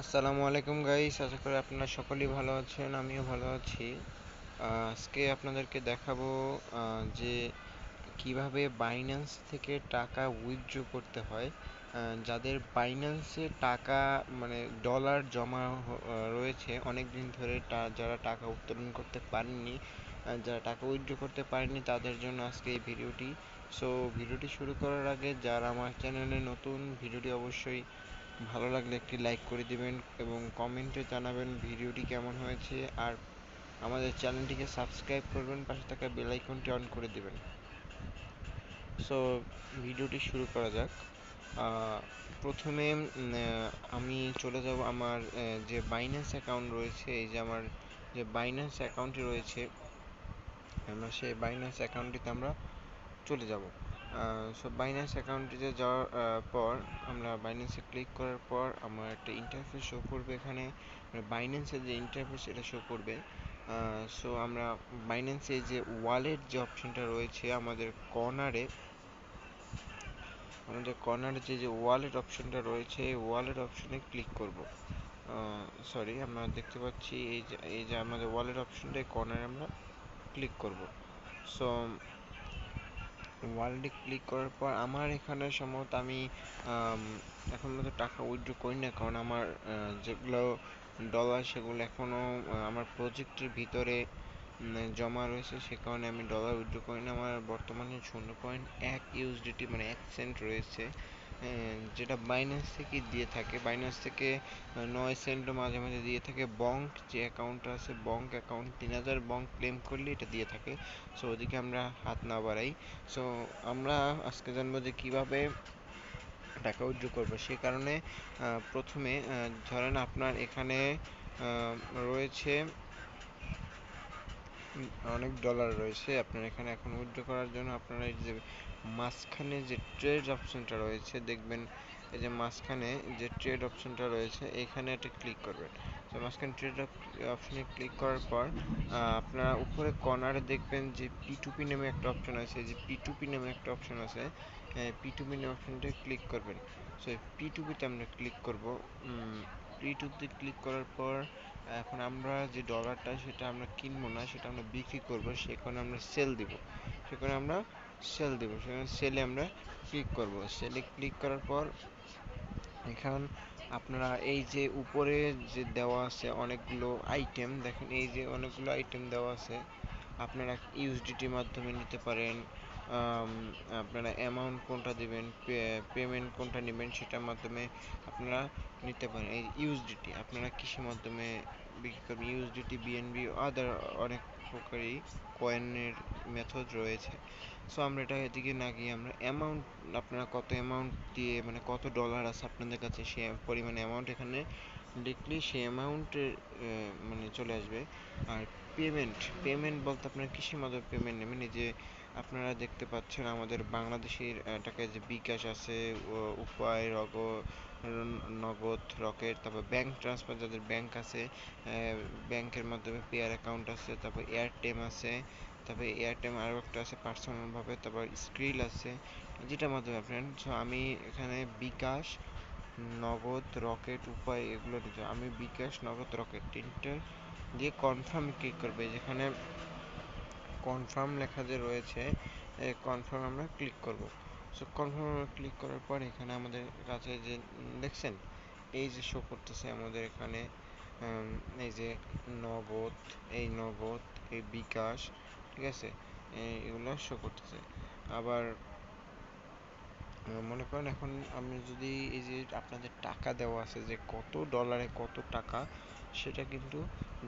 আসসালামু আলাইকুম গাইস, আশা করি আপনারা সকলেই ভালো আছেন। আমিও ভালো আছি। আজকে আপনাদেরকে দেখাবো যে কিভাবে বাইন্যান্স থেকে টাকা উইথড্র করতে হয়। যাদের বাইন্যান্সে টাকা মানে ডলার জমা রয়েছে অনেক দিন ধরে, যারা টাকা উত্তোলন করতে পারেননি, যারা টাকা উইথড্র করতে পারেননি, তাদের জন্য আজকে এই ভিডিওটি। সো ভিডিওটি শুরু করার আগে যারা আমার চ্যানেলে নতুন, ভিডিওটি অবশ্যই ভালো লাগলে একটি লাইক করে দিবেন এবং কমেন্টে জানাবেন ভিডিওটি কেমন হয়েছে। আর আমাদের চ্যানেলটিকে সাবস্ক্রাইব করবেন, পাশে থাকা বেল আইকনটি অন করে দিবেন। সো ভিডিওটি শুরু করা যাক। প্রথমে আমি চলে যাব আমার যে বাইন্যান্স অ্যাকাউন্ট রয়েছে। এই যে আমার যে বাইন্যান্স অ্যাকাউন্টটি রয়েছে, আমরা সেই বাইন্যান্স অ্যাকাউন্টটিতে আমরা চলে যাব। সো বাইন্যান্স অ্যাকাউন্টটিতে যাওয়ার পর আমরা বাইন্যান্সে ক্লিক করার পর আমার একটা ইন্টারফেস শো করবে। এখানে বাইন্যান্সের যে ইন্টারফেস এটা শো করবে। সো আমরা বাইন্যান্সে যে ওয়ালেট যে অপশনটা রয়েছে আমাদের কর্নারে যে ওয়ালেট অপশনটা রয়েছে, এই ওয়ালেট অপশনে ক্লিক করব। সরি, আমরা দেখতে পাচ্ছি এই যে আমাদের ওয়ালেট অপশনটা কর্নারে আমরা ক্লিক করব। সো ওয়ালেটে ক্লিক করার পর আমার এখানে সম্ভবত আমি এখন মতো টাকা উইথড্র করি না, কারণ আমার যেগুলো ডলার সেগুলো এখনও আমার প্রজেক্টের ভিতরে জমা রয়েছে। সে কারণে আমি ডলার উইথড্র করি না। আমার বর্তমানে 0.1 ইউএসডিটি মানে 1 সেন্ট রয়েছে, যেটা বাইন্যান্স থেকে দিয়ে থাকে। বাইন্যান্স থেকে 9 সেন্টও মাঝে মাঝে দিয়ে থাকে। বঙ্ক যে অ্যাকাউন্টটা আছে, বঙ্ক অ্যাকাউন্ট 3000 বঙ্ক ক্লেম করলে এটা দিয়ে থাকে। সো ওদিকে আমরা হাত না বাড়াই। সো আমরা আজকে জানবো যে কিভাবে টাকা উইথড্র করবো। সে কারণে প্রথমে ধরেন আপনার এখানে রয়েছে অনেক ডলার রয়েছে আপনার এখানে। এখন উইথড্র করার জন্য আপনারা এই যে মাঝখানে যে ট্রেড অপশনটা রয়েছে দেখবেন, এই যে মাঝখানে যে ট্রেড অপশনটা রয়েছে এখানে একটা ক্লিক করবেন। তো মাঝখানে ট্রেড অপশনে ক্লিক করার পর আপনারা উপরে কর্নারে দেখবেন যে পি2পি নামে একটা অপশন আছে। যে পি2পি নামে একটা অপশন আছে, পি2পি নামে অপশনটা ক্লিক করবেন। সো পি2পিতে আমরা ক্লিক করব। পি2পিতে ক্লিক করার পর এখন আমরা যে ডলারটা সেটা আমরা কিনবো না, সেটা আমরা বিক্রি করব। সেখানে আমরা সেখানে সেলে আমরা ক্লিক করব। সেলে ক্লিক করার পর এখন আপনারা এই যে উপরে যে দেওয়া আছে অনেকগুলো আইটেম, দেখেন এই যে অনেকগুলো আইটেম দেওয়া আছে। আপনারা ইউএসডিটির মাধ্যমে নিতে পারেন, আপনারা অ্যামাউন্ট কোনটা দিবেন, পেমেন্ট কোনটা নেবেন সেটার মাধ্যমে আপনারা নিতে পারেন। এই ইউএসডিটি আপনারা কিসের মাধ্যমে বিক্রি করবেন, ইউএসডিটি, বিএনবি, আদার অনেক প্রকারই কয়েনের মেথড রয়েছে। সো আমরা এটা এদিকে না গিয়ে আমরা অ্যামাউন্ট, আপনারা কত অ্যামাউন্ট দিয়ে মানে কত ডলার আছে আপনাদের কাছে সে পরিমাণে অ্যামাউন্ট এখানে লিখলে সেই অ্যামাউন্টের মানে চলে আসবে। আর পেমেন্ট বলতে আপনারা কিসের মাধ্যমে পেমেন্ট নেবেন, এই যে আপনারা দেখতে পাচ্ছেন আমাদের বাংলাদেশের টাকায় যে বিকাশ আছে, উপায়, নগদ, রকেট, তারপর ব্যাংক ট্রান্সফার, যাদের ব্যাংক আছে ব্যাংকের মাধ্যমে পেয়ার অ্যাকাউন্ট আছে, তারপর এয়ারটেম আছে, তারপরে এয়ারটেম আরও একটা আছে পার্সোনালভাবে, তারপর স্ক্রিল আছে, যেটার মাধ্যমে আপনার। সো আমি এখানে বিকাশ, নগদ, রকেট, উপায় এগুলো দিতে, আমি বিকাশ, নগদ, রকেট তিনটে দিয়ে কনফার্ম ক্লিক করবে। যেখানে কনফার্ম লেখা যে রয়েছে, কনফার্ম আমরা ক্লিক করব। সো কনফার্ম ক্লিক করার পর এখানে আমাদের কাছে যে দেখছেন এই যে শো করতেছে আমাদের এখানে এই যে নগদ, নগদ, এই বিকাশ, ঠিক আছে, এগুলো শো করতেছে। আবার মনে করেন এখন আমি যদি এই যে আপনাদের টাকা দেওয়া আছে যে কত ডলারে কত টাকা, সেটা কিন্তু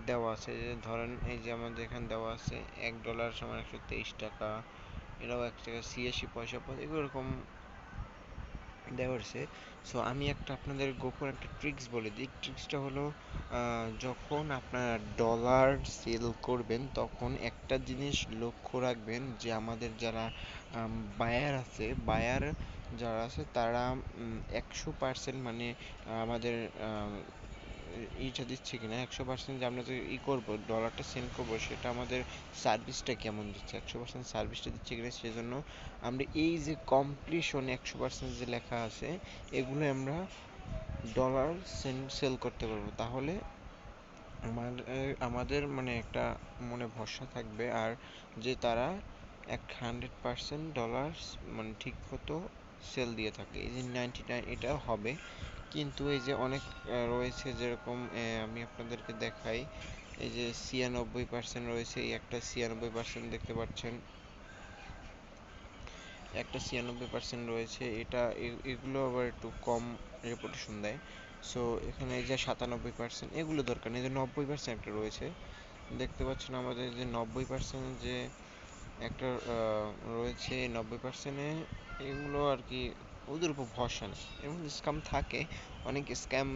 দেওয়া আছে। যে ধরেন এই যে আমাদের এখানে দেওয়া আছে $1 সমান 123 টাকা, এটাও 1 টাকা 86 পয়সা এরকম দেওয়া হয়েছে। সো আমি আপনাদের গোপন একটা ট্রিক্স বলে দিই। ট্রিক্সটা হলো যখন আপনারা ডলার সেল করবেন তখন একটা জিনিস লক্ষ্য রাখবেন যে আমাদের যারা বায়ার যারা আছে তারা 100% মানে আমাদের ইটা দিচ্ছে কিনা, 100% যে আমরা যে করবো ডলারটা সেন্ড করবো সেটা আমাদের সার্ভিসটা কেমন দিচ্ছে, 100% সার্ভিসটা দিচ্ছে কিনা, সেজন্য আমরা এই যে কমপ্লিশন 100% যে লেখা আছে এগুলো আমরা ডলার সেল করতে পারবো। তাহলে আমাদের মানে একটা মনে ভরসা থাকবে, আর যে তারা 100% ডলার মানে ঠিক মতো সেল দিয়ে থাকে। এই যে 99 এটা হবে, কিন্তু এই যে অনেক রয়েছে, যেরকম আমি আপনাদেরকে দেখাই, এই যে 96% রয়েছে, এই একটা 96% দেখতে পাচ্ছেন, একটা 96% রয়েছে, এটা এগুলো আবার একটু কম রেপুটেশন দেয়। সো এখানে এই যে 97%, এগুলো দরকার নেই। যে 90% একটা রয়েছে দেখতে পাচ্ছেন, আমাদের যে 90% যে একটা রয়েছে, 90%-এ এগুলো আর কি ওদের উপর ভরসা নেই। এর মধ্যে স্ক্যাম থাকে, অনেক স্ক্যাম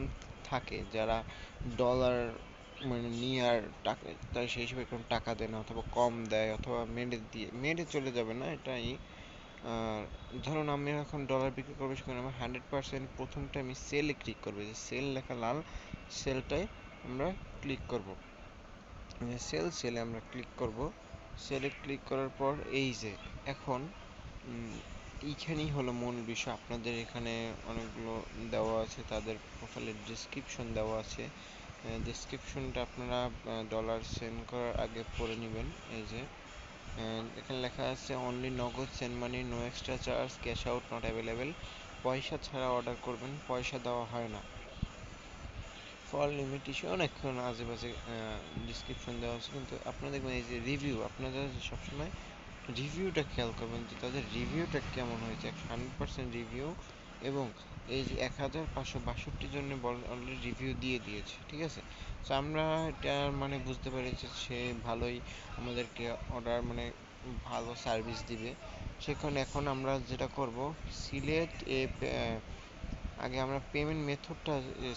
থাকে, যারা ডলার মানে নিয়ে আর টাকা তারা সেই হিসেবে কোনো টাকা দেয় না, অথবা কম দেয়, অথবা মেরে চলে যাবে না এটাই। আর ধরুন আমি এখন ডলার বিক্রি করবো, সেখানে আমার 100% প্রথমটা আমি সেলে ক্লিক করবো, যে সেল লেখা লাল সেলটায় আমরা ক্লিক করব। সেলে আমরা ক্লিক করব। সেলে ক্লিক করার পর এই যে এখন এইখানেই হলো মূল বিষয়। আপনাদের এখানে অনেকগুলো দেওয়া আছে, তাদের প্রোফাইলের ডিসক্রিপশন দেওয়া আছে। ডিসক্রিপশনটা আপনারা ডলার সেন্ড করার আগে পড়ে নেবেন। এই যে এখানে লেখা আছে only Nagad send money, no extra charge, cash out not available. পয়সা ছাড়া অর্ডার করবেন, পয়সা দেওয়া হয় না। ফর লিমিটেশন অনেকক্ষণ আজেবাজে ডিসক্রিপশন দেওয়া আছে, কিন্তু আপনারা দেখবেন এই যে রিভিউ, আপনারা সবসময় রিভিউটা খেয়াল করবেন যে তাদের রিভিউটা কেমন হয়েছে। 100% রিভিউ, এবং এই যে 1562 জনের অলরেডি রিভিউ দিয়ে দিয়েছে, ঠিক আছে। তো আমরা এটা মানে বুঝতে পেরেছি সে ভালোই আমাদেরকে অর্ডার মানে ভালো সার্ভিস দিবে। সেখানে এখন আমরা যেটা করব, সিলেক্ট এ আগে আমরা পেমেন্ট মেথডটা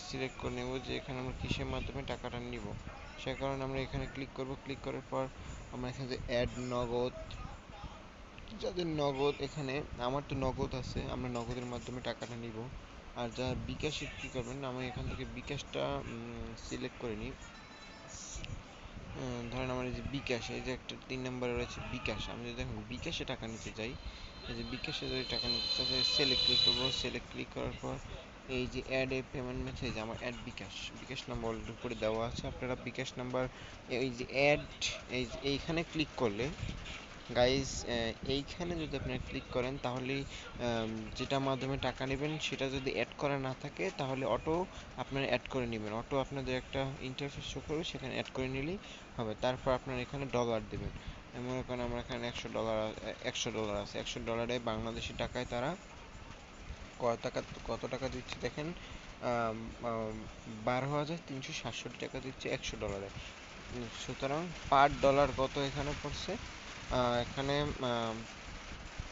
সিলেক্ট করে নেব, যে এখানে আমরা কিসের মাধ্যমে টাকাটা নিব। সে কারণে আমরা এখানে ক্লিক করব। ক্লিক করার পর আমরা এখানে যে অ্যাড নগদ, যাদের নগদ, এখানে আমার তো নগদ আছে, আমরা নগদের মাধ্যমে টাকাটা নিব। আর যারা বিকাশে কী করবেন, আমি এখান থেকে বিকাশটা সিলেক্ট করে নিই। ধরেন আমার এই যে বিকাশ, এই যে একটা 3 নম্বরে রয়েছে বিকাশ, আমি যদি এখন বিকাশে টাকা নিতে চাই, এই যে বিকাশে যদি টাকা নিতে চাই, সেলে ক্লিক করবো। সেলে ক্লিক করার পর এই যে অ্যাড এ পেমেন্ট মেথড, আমার অ্যাড বিকাশ, বিকাশ নাম্বার অলরেডি উপরে দেওয়া আছে। আপনারা বিকাশ নাম্বার এই যে অ্যাড, এইখানে ক্লিক করলে গাইস, এইখানে যদি আপনি ক্লিক করেন, তাহলে যেটা মাধ্যমে টাকা নেবেন সেটা যদি অ্যাড করা না থাকে, তাহলে অটো আপনারা অ্যাড করে নেবেন। অটো আপনাদের একটা ইন্টারফেস শো করবে, সেখানে অ্যাড করে নিলেই হবে। তারপর আপনারা এখানে ডলার দেবেন। মনে করেন আমার এখানে $100 আছে। $100 বাংলাদেশি টাকায় তারা কত টাকা দিচ্ছে দেখেন, 12,367 টাকা দিচ্ছে $100। সুতরাং পার ডলার কত এখানে পড়ছে, এখানে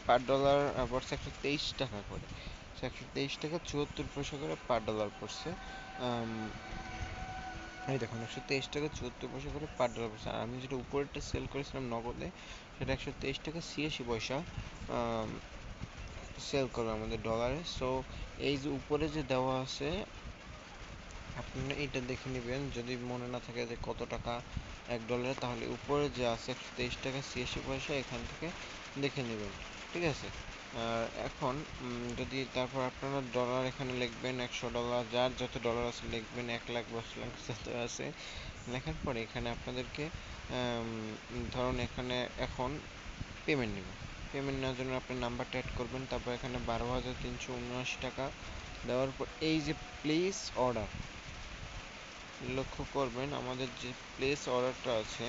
পার ডলার পড়ছে 123 টাকা করে। 123 টাকা 74 পয়সা করে পার ডলার পড়ছে। এই দেখুন 123 টাকা 74 পয়সা করে পার ডলার পড়ছে। আর আমি যেটা উপরেরটা সেল করেছিলাম নগদে, সেটা 123 টাকা 86 পয়সা সেল করবে আমাদের ডলারে। সো এই যে উপরে যে দেওয়া আছে, আপনারা এটা দেখে নেবেন, যদি মনে না থাকে যে কত টাকা $1, তাহলে উপরে যে আছে 123 টাকা 86 পয়সা, এখান থেকে দেখে নেবেন, ঠিক আছে। আর এখন যদি তারপর আপনারা ডলার এখানে লিখবেন $100, যার যত ডলার আছে লিখবেন, 1 লাখ 10 লাখ যত আছে লেখার পরে এখানে আপনাদেরকে ধরুন এখানে এখন পেমেন্ট নেবেন। পেমেন্ট নেওয়ার জন্য আপনার নাম্বারটা অ্যাড করবেন, তারপর এখানে 12,379 টাকা দেওয়ার পর এই যে প্লেস অর্ডার, লক্ষ্য করবেন আমাদের যে প্লেস অর্ডারটা আছে,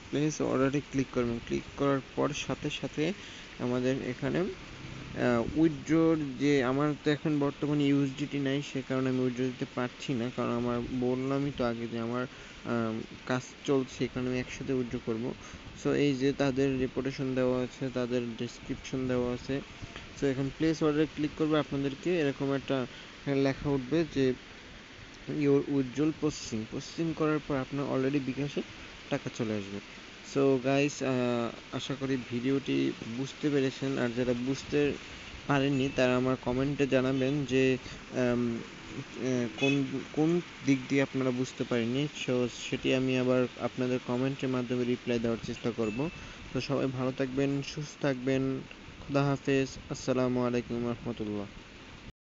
প্লেস অর্ডারে ক্লিক করবেন। ক্লিক করার পর সাথে সাথে আমাদের এখানে উইথড্রোর যে, আমার তো এখন বর্তমানে ইউএসডিটি নাই, সে কারণে আমি উইথড্র দিতে পারছি না, কারণ আমার বললামই তো আগে যে আমার কাজ চলছে, এখানে আমি একসাথে উইথড্র করব। সো এই যে তাদের রেপুটেশন দেওয়া আছে, তাদের ডেসক্রিপশন দেওয়া আছে। সো এখন প্লেস অর্ডারে ক্লিক করবে, আপনাদেরকে এরকম একটা লেখা উঠবে যে ইওর উইথড্রল প্রসেসিং করার পর আপনার অলরেডি বিকাশে টাকা চলে আসবে। সো গাইস, আশা করি ভিডিওটি বুঝতে পেরেছেন, আর যারা বুঝতে পারেননি তারা আমার কমেন্টে জানাবেন যে কোন কোন দিক দিয়ে আপনারা বুঝতে পারেননি। সো সেটি আমি আবার আপনাদের কমেন্টের মাধ্যমে রিপ্লাই দেওয়ার চেষ্টা করব। তো সবাই ভালো থাকবেন, সুস্থ থাকবেন, খুদা হাফেজ, আসসালামু আলাইকুম রহমতুল্লাহ।